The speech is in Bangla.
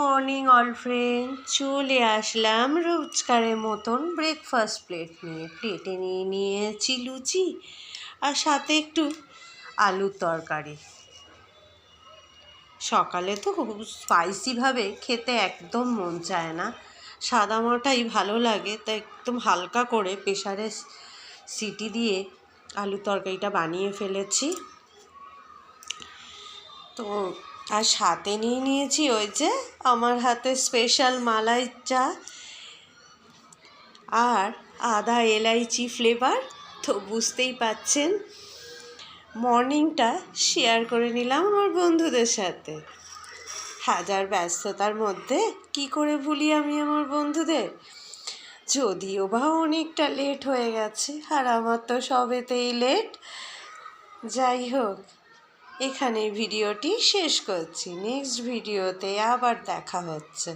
মর্নিং অল ফ্রেন্ড, চলে আসলাম রোজকারের মতন ব্রেকফাস্ট প্লেট নিয়ে। প্লেটে নিয়ে নিয়েছি লুচি আর সাথে একটু আলুর তরকারি। সকালে তো স্পাইসিভাবে খেতে একদম মন চায় না, সাদামাটাই ভালো লাগে, তাই একদম হালকা করে প্রেসারে সিটি দিয়ে আলুর তরকারিটা বানিয়ে ফেলেছি। তো আর সাথে নিয়ে নিয়েছি ওই যে আমার হাতে স্পেশাল মালাই চা আর আদা এলাইচি ফ্লেভার। তো বুঝতেই পাচ্ছেন, মর্নিংটা শেয়ার করে নিলাম আমার বন্ধুদের সাথে। হাজার ব্যস্ততার মধ্যে কি করে ভুলি আমি আমার বন্ধুদের, যদিও বা অনেকটা লেট হয়ে গেছে, আর আমার তো সবেতেই লেট। যাই হোক, এখানে ভিডিওটি শেষ করছি, নেক্সট ভিডিওতে আবার দেখা হচ্ছে।